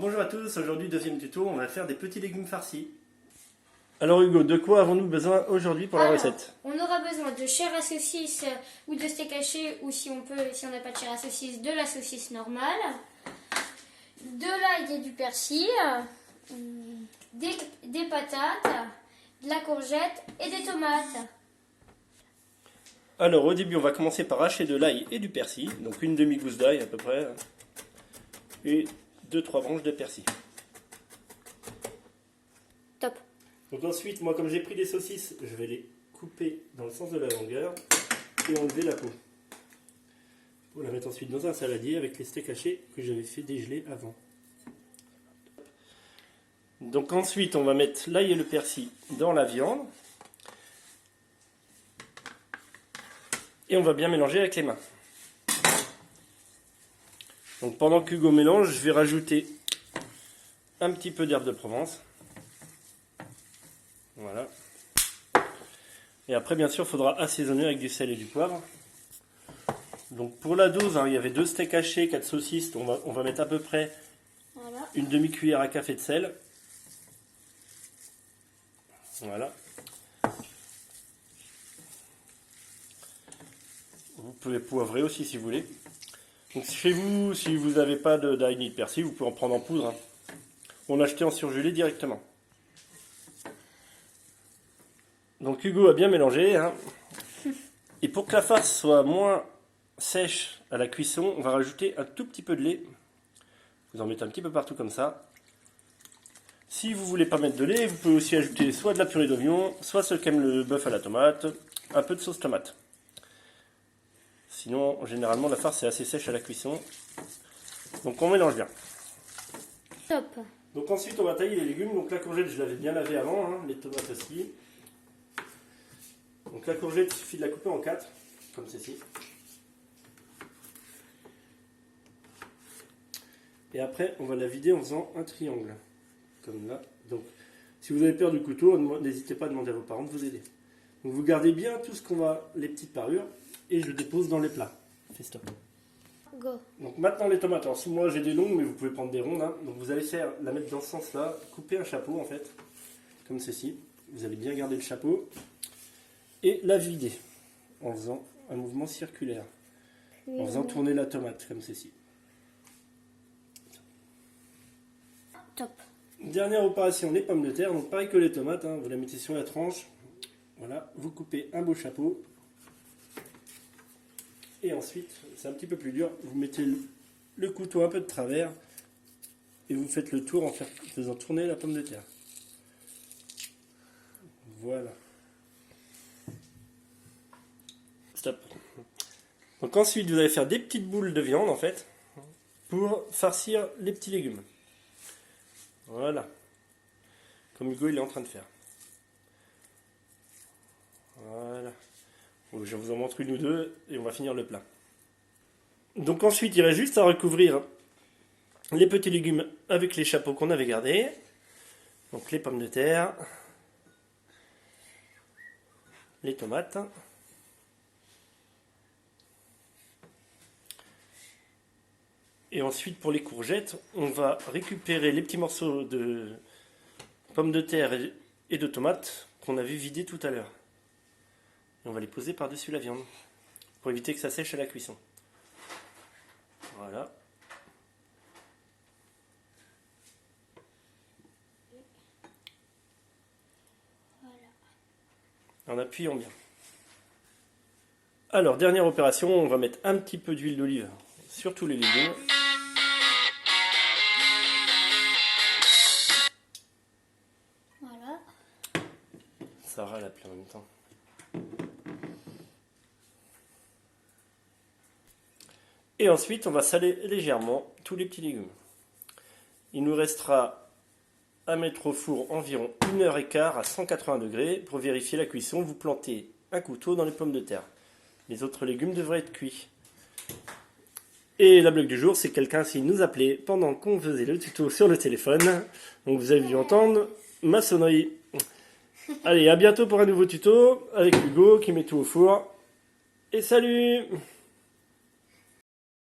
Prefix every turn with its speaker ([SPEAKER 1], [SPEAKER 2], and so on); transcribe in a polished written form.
[SPEAKER 1] bonjour à tous, aujourd'hui deuxième tuto, on va faire des petits légumes farcis. Alors Hugo, de quoi avons-nous besoin aujourd'hui pour la recette?
[SPEAKER 2] On aura besoin de chair à saucisse ou de steak haché, ou si on n'a pas de chair à saucisse, de la saucisse normale, de l'ail et du persil, des patates, de la courgette et des tomates.
[SPEAKER 1] Alors au début on va commencer par hacher de l'ail et du persil, donc une demi-gousse d'ail à peu près, et 2-3 branches de persil.
[SPEAKER 2] Top.
[SPEAKER 1] Donc ensuite, moi comme j'ai pris des saucisses, je vais les couper dans le sens de la longueur et enlever la peau. Pour la mettre ensuite dans un saladier avec les steaks hachés que j'avais fait dégeler avant. Donc ensuite on va mettre l'ail et le persil dans la viande. Et on va bien mélanger avec les mains. Donc pendant qu'Hugo mélange, je vais rajouter un petit peu d'herbe de Provence. Voilà. Et après, bien sûr, il faudra assaisonner avec du sel et du poivre. Donc pour la dose, il y avait 2 steaks hachés, 4 saucisses. Donc on va mettre à peu près une demi-cuillère à café de sel. Voilà. Vous pouvez poivrer aussi si vous voulez. Donc chez vous, si vous n'avez pas d'ail ni de persil, vous pouvez en prendre en poudre. On l'a acheté en surgelé directement. Donc Hugo a bien mélangé. Et pour que la farce soit moins sèche à la cuisson, on va rajouter un tout petit peu de lait. Vous en mettez un petit peu partout comme ça. Si vous ne voulez pas mettre de lait, vous pouvez aussi ajouter soit de la purée d'oignon, soit ceux qui aiment le bœuf à la tomate, un peu de sauce tomate. Sinon, généralement, la farce est assez sèche à la cuisson. Donc on mélange bien.
[SPEAKER 2] Top.
[SPEAKER 1] Donc ensuite, on va tailler les légumes. Donc la courgette, je l'avais bien lavée avant, les tomates aussi. Donc la courgette, il suffit de la couper en 4, comme ceci. Et après, on va la vider en faisant un triangle, comme là. Donc, si vous avez peur du couteau, n'hésitez pas à demander à vos parents de vous aider. Donc vous gardez bien tout ce qu'on va, les petites parures, et je dépose dans les plats. Fais stop.
[SPEAKER 2] Go.
[SPEAKER 1] Donc maintenant les tomates, alors moi j'ai des longues, mais vous pouvez prendre des rondes. Donc vous allez la mettre dans ce sens-là, couper un chapeau en fait, comme ceci. Vous allez bien garder le chapeau. Et la vider en faisant un mouvement circulaire, en faisant tourner la tomate comme ceci.
[SPEAKER 2] Top.
[SPEAKER 1] Dernière opération, les pommes de terre. Donc pareil que les tomates, vous la mettez sur la tranche. Voilà, vous coupez un beau chapeau. Et ensuite, c'est un petit peu plus dur, vous mettez le couteau un peu de travers et vous faites le tour en faisant tourner la pomme de terre. Voilà. Stop. Donc ensuite, vous allez faire des petites boules de viande en fait pour farcir les petits légumes. Voilà. Comme Hugo il est en train de faire. Voilà. Je vous en montre une ou deux et on va finir le plat. Donc ensuite, il reste juste à recouvrir les petits légumes avec les chapeaux qu'on avait gardés. Donc les pommes de terre, les tomates. Et ensuite, pour les courgettes, on va récupérer les petits morceaux de pommes de terre et de tomates qu'on avait vidés tout à l'heure. Et on va les poser par-dessus la viande pour éviter que ça sèche à la cuisson. Voilà. En appuyant bien. Alors, dernière opération, on va mettre un petit peu d'huile d'olive sur tous les légumes.
[SPEAKER 2] Voilà.
[SPEAKER 1] Ça râle à plein en même temps. Et ensuite, on va saler légèrement tous les petits légumes. Il nous restera à mettre au four environ 1h15 à 180 degrés. Pour vérifier la cuisson, vous plantez un couteau dans les pommes de terre. Les autres légumes devraient être cuits. Et la blague du jour, c'est que quelqu'un s'il nous appelait pendant qu'on faisait le tuto sur le téléphone. Donc vous avez dû entendre ma sonnerie. Allez, à bientôt pour un nouveau tuto avec Hugo qui met tout au four. Et salut!